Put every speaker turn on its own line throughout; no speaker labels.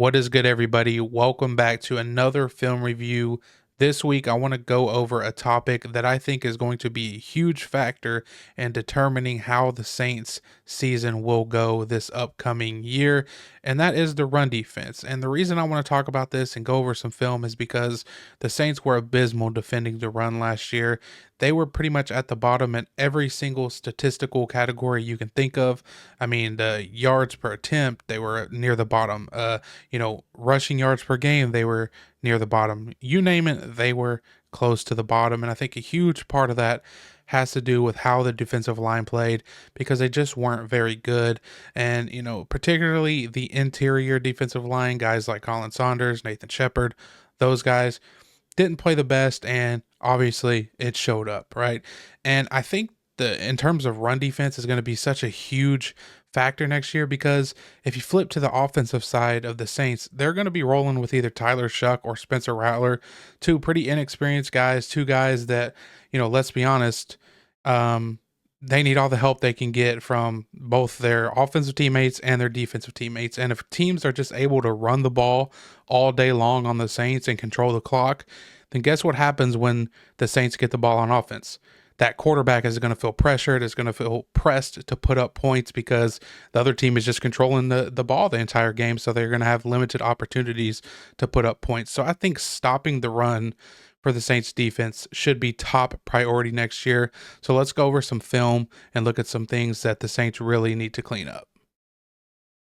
What is good, everybody? Welcome back to another film review. This week, I want to go over a topic that I think is going to be a huge factor in determining how the Saints season will go this upcoming year, and that is the run defense. And the reason I want to talk about this and go over some film is because the Saints were abysmal defending the run last year. They were pretty much at the bottom in every single statistical category you can think of. I mean, the yards per attempt, they were near the bottom. Rushing yards per game, they were near the bottom. You name it, they were close to the bottom. And I think a huge part of that has to do with how the defensive line played because they just weren't very good. And, particularly the interior defensive line, guys like Colin Saunders, Nathan Shepard, those guys didn't play the best. And obviously it showed up, right? And I think in terms of run defense is going to be such a huge factor next year because if you flip to the offensive side of the Saints, they're going to be rolling with either Tyler Shuck or Spencer Rattler, two pretty inexperienced guys, two guys that, let's be honest, they need all the help they can get from both their offensive teammates and their defensive teammates. And if teams are just able to run the ball all day long on the Saints and control the clock, then guess what happens when the Saints get the ball on offense? That quarterback is going to feel pressured, is going to feel pressed to put up points because the other team is just controlling the ball the entire game. So they're going to have limited opportunities to put up points. So I think stopping the run for the Saints defense should be top priority next year. So let's go over some film and look at some things that the Saints really need to clean up.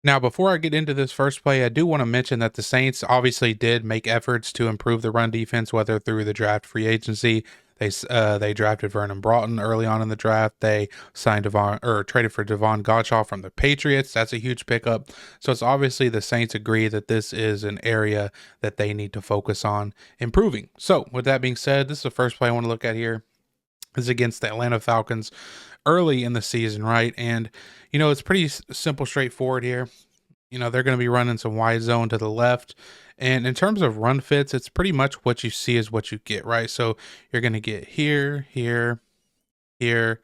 Now, before I get into this first play, I do want to mention that the Saints obviously did make efforts to improve the run defense, whether through the draft free agency. They drafted Vernon Broughton early on in the draft. They traded for Devon Gottschall from the Patriots. That's a huge pickup. So it's obviously the Saints agree that this is an area that they need to focus on improving. So with that being said, this is the first play I want to look at here. Is against the Atlanta Falcons early in the season, right? And, it's pretty simple, straightforward here. They're going to be running some wide zone to the left. And in terms of run fits, it's pretty much what you see is what you get, right? So you're going to get here, here, here,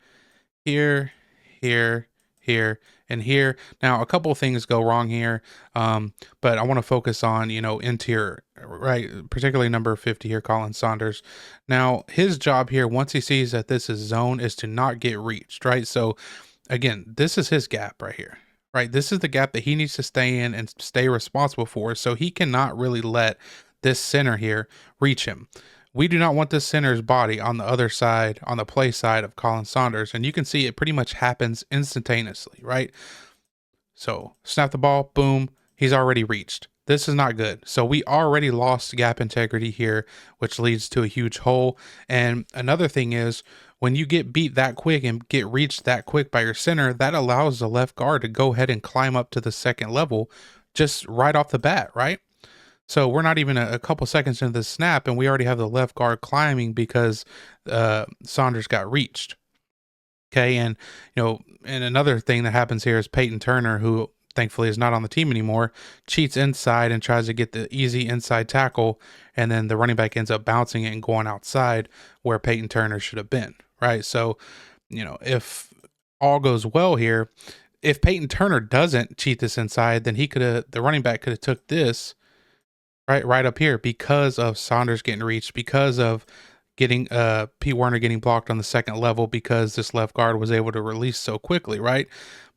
here, here, here, and here. Now, a couple of things go wrong here, but I want to focus on, interior, right? Particularly number 50 here, Colin Saunders. Now, his job here, once he sees that this is zone, is to not get reached, right? So, again, this is his gap right here. Right, this is the gap that he needs to stay in and stay responsible for, so he cannot really let this center here reach him. We do not want this center's body on the other side, on the play side of Colin Saunders, and you can see it pretty much happens instantaneously, right? So, snap the ball, boom, he's already reached. This is not good. So we already lost gap integrity here, which leads to a huge hole. And another thing is, when you get beat that quick and get reached that quick by your center, that allows the left guard to go ahead and climb up to the second level just right off the bat, right? So we're not even a couple seconds into the snap, and we already have the left guard climbing because Saunders got reached. Okay, and and another thing that happens here is Peyton Turner, who thankfully is not on the team anymore, cheats inside and tries to get the easy inside tackle, and then the running back ends up bouncing it and going outside where Peyton Turner should have been, right? So, if all goes well here, if Peyton Turner doesn't cheat this inside, then the running back could have took this right up here because of Saunders getting reached, because of getting Pete Werner getting blocked on the second level because this left guard was able to release so quickly, right?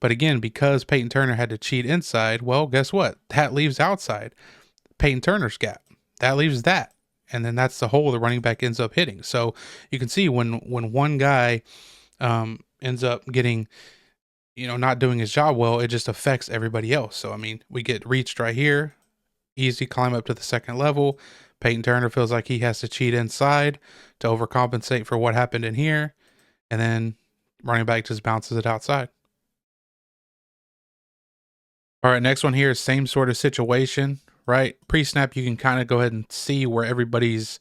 But again, because Peyton Turner had to cheat inside, well, guess what? That leaves outside Peyton Turner's gap. That leaves that. And then that's the hole the running back ends up hitting. So you can see when one guy ends up getting, not doing his job well, it just affects everybody else. So, I mean, we get reached right here, easy climb up to the second level. Peyton Turner feels like he has to cheat inside to overcompensate for what happened in here. And then running back just bounces it outside. All right, next one here is same sort of situation, right? Pre-snap, you can kind of go ahead and see where everybody's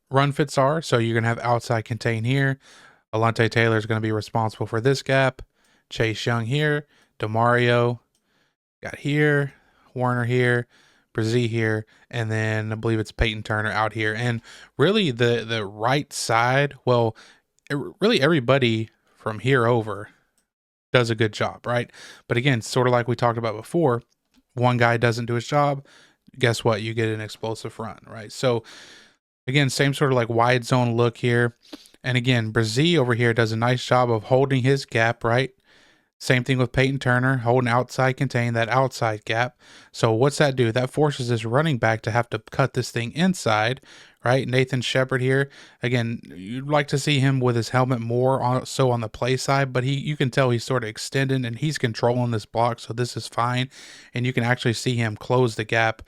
run fits are. So you're going to have outside contain here. Alontae Taylor is going to be responsible for this gap. Chase Young here. DeMario got here. Warner here. Brzee here, and then I believe it's Peyton Turner out here. And really the right side, well, really everybody from here over does a good job, right? But again, sort of like we talked about before, one guy doesn't do his job, guess what? You get an explosive run, right? So again, same sort of like wide zone look here. And again, Brazil over here does a nice job of holding his gap, right? Same thing with Peyton Turner, holding outside contain, that outside gap. So what's that do? That forces this running back to have to cut this thing inside, right? Nathan Shepard here. Again, you'd like to see him with his helmet more on the play side, but you can tell he's sort of extending and he's controlling this block, so this is fine. And you can actually see him close the gap,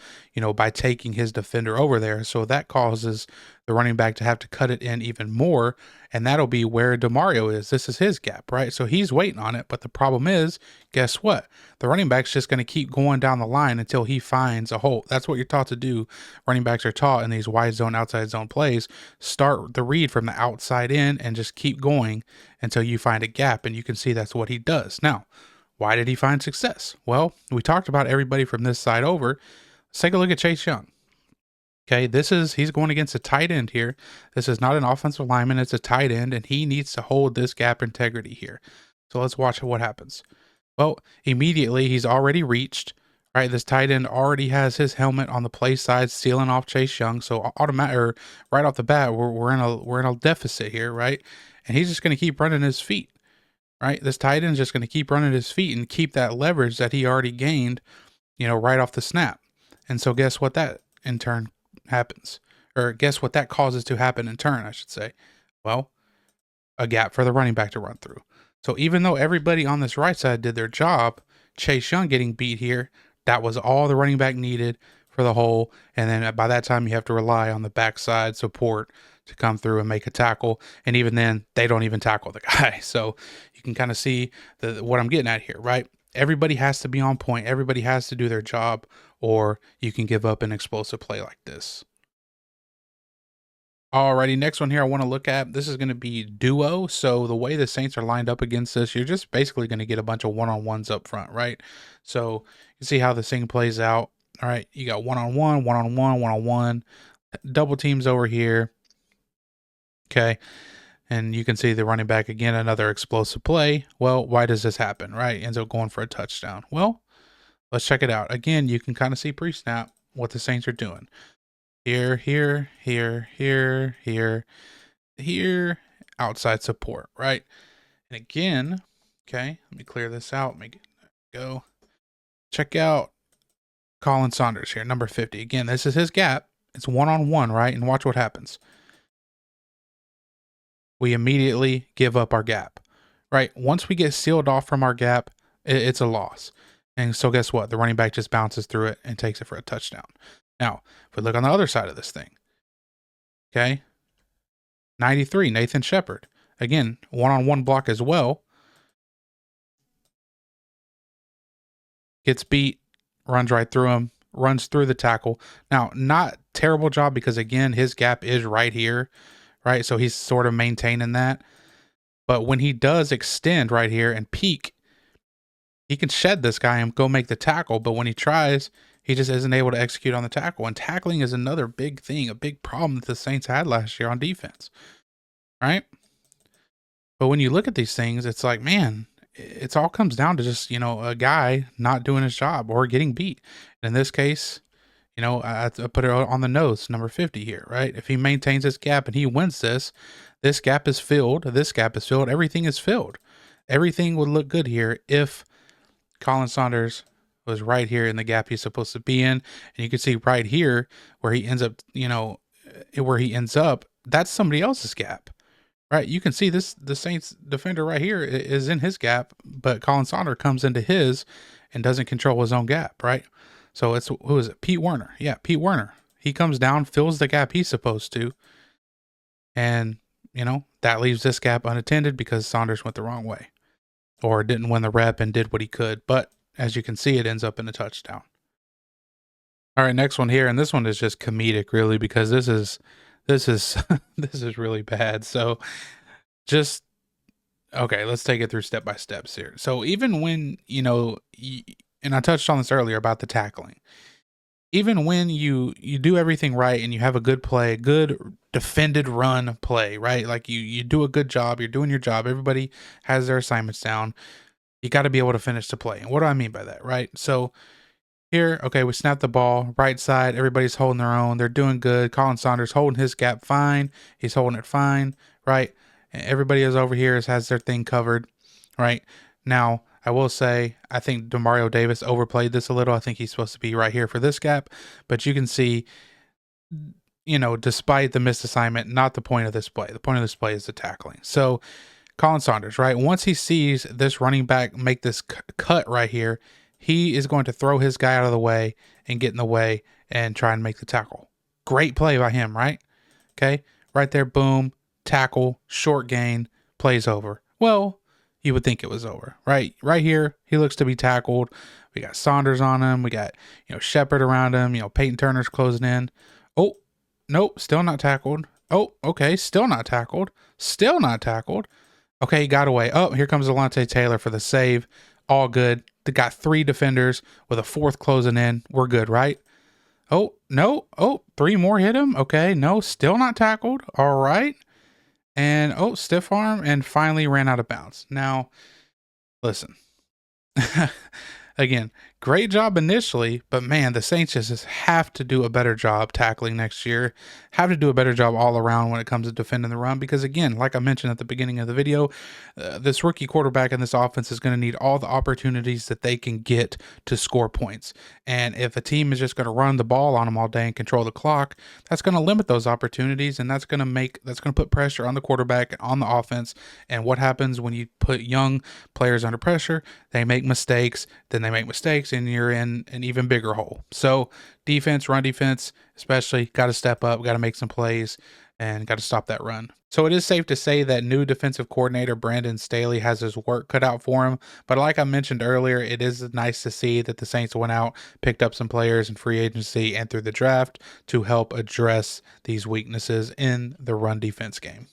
by taking his defender over there. So that causes the running back to have to cut it in even more, and that'll be where DeMario is. This is his gap, right? So he's waiting on it, but the problem is, guess what? The running back's just going to keep going down the line until he finds a hole. That's what you're taught to do. Running backs are taught in these wide zone, outside zone plays. Start the read from the outside in and just keep going until you find a gap, and you can see that's what he does. Now, why did he find success? Well, we talked about everybody from this side over. Let's take a look at Chase Young. Okay, he's going against a tight end here. This is not an offensive lineman, it's a tight end, and he needs to hold this gap integrity here. So let's watch what happens. Well, immediately he's already reached. All right, this tight end already has his helmet on the play side, sealing off Chase Young. So right off the bat, we're in a deficit here, right? And he's just going to keep running his feet, right? This tight end is just going to keep running his feet and keep that leverage that he already gained, right off the snap. And so guess what that in turn happens, or guess what that causes to happen in turn, I should say. Well, a gap for the running back to run through. So even though everybody on this right side did their job, Chase Young getting beat here, that was all the running back needed for the hole. And then by that time, you have to rely on the backside support to come through and make a tackle. And even then, they don't even tackle the guy. So you can kind of see what I'm getting at here, right? Everybody has to be on point. Everybody has to do their job, or you can give up an explosive play like this. Alrighty, next one here I want to look at. This is going to be duo. So the way the Saints are lined up against this, you're just basically going to get a bunch of one-on-ones up front, right? So you see how this thing plays out. All right, you got one-on-one, one-on-one, one-on-one, double teams over here. Okay. And you can see the running back again, another explosive play. Well, why does this happen, right? Ends up going for a touchdown. Well, let's check it out. Again, you can kind of see pre-snap what the Saints are doing. Here, here, here, here, here, here, outside support, right? And again, okay, let me clear this out. Make it go. Check out Colin Saunders here, number 50. Again, this is his gap. It's one-on-one, right? And watch what happens. We immediately give up our gap, right? Once we get sealed off from our gap, it's a loss. And so guess what? The running back just bounces through it and takes it for a touchdown. Now, if we look on the other side of this thing, okay, 93, Nathan Shepard. Again, one-on-one block as well. Gets beat, runs right through him, runs through the tackle. Now, not terrible job because, again, his gap is right here, right? So he's sort of maintaining that. But when he does extend right here and peak, he can shed this guy and go make the tackle. But when he tries, he just isn't able to execute on the tackle. And tackling is another big thing, a big problem that the Saints had last year on defense, right? But when you look at these things, it's like, man, it all comes down to just, a guy not doing his job or getting beat. And in this case, I put it on the nose, number 50 here, right? If he maintains this gap and he wins this gap is filled, this gap is filled, everything is filled. Everything would look good here if Colin Saunders was right here in the gap he's supposed to be in. And you can see right here where he ends up, that's somebody else's gap, right? You can see the Saints defender right here is in his gap, but Colin Saunders comes into his and doesn't control his own gap, right? So who is it? Pete Werner. Yeah, Pete Werner. He comes down, fills the gap he's supposed to. And, that leaves this gap unattended because Saunders went the wrong way or didn't win the rep and did what he could. But as you can see, it ends up in a touchdown. All right, next one here. And this one is just comedic, really, because this is this is really bad. So okay, let's take it through step by steps here. So even when, and I touched on this earlier about the tackling, even when you do everything right and you have a good play, good defended run play, right? Like you do a good job, you're doing your job, everybody has their assignments down. You got to be able to finish the play. And what do I mean by that, right? So Here, okay, we snap the ball, right side, everybody's holding their own. They're doing good. Colin Saunders holding his gap fine. He's holding it fine, right? And everybody is over here has their thing covered, right? Now, I will say, I think Demario Davis overplayed this a little. I think he's supposed to be right here for this gap, but you can see, despite the missed assignment, not the point of this play. The point of this play is the tackling. So, Colin Saunders, right? Once he sees this running back make this cut right here, he is going to throw his guy out of the way and get in the way and try and make the tackle. Great play by him, right? Okay. Right there, boom, tackle, short gain, plays over. Well, you would think it was over, right? Right here, he looks to be tackled. We got Saunders on him. We got, Shepard around him. Peyton Turner's closing in. Oh, nope, still not tackled. Oh, okay, still not tackled. Still not tackled. Okay, he got away. Oh, here comes Alontae Taylor for the save. All good. They got 3 defenders with a 4th closing in. We're good, right? Oh, no. Oh, 3 more hit him. Okay, no, still not tackled. All right. And, stiff arm and finally ran out of bounds. Now, listen. Again, great job initially, but man, the Saints just have to do a better job tackling next year. Have to do a better job all around when it comes to defending the run. Because again, like I mentioned at the beginning of the video, this rookie quarterback in this offense is going to need all the opportunities that they can get to score points. And if a team is just going to run the ball on them all day and control the clock, that's going to limit those opportunities, and that's going to put pressure on the quarterback, on the offense. And what happens when you put young players under pressure? They make mistakes, then they make mistakes, and you're in an even bigger hole. So defense, run defense, especially, got to step up, got to make some plays, and got to stop that run. So it is safe to say that new defensive coordinator Brandon Staley has his work cut out for him. But like I mentioned earlier, it is nice to see that the Saints went out, picked up some players in free agency and through the draft to help address these weaknesses in the run defense game.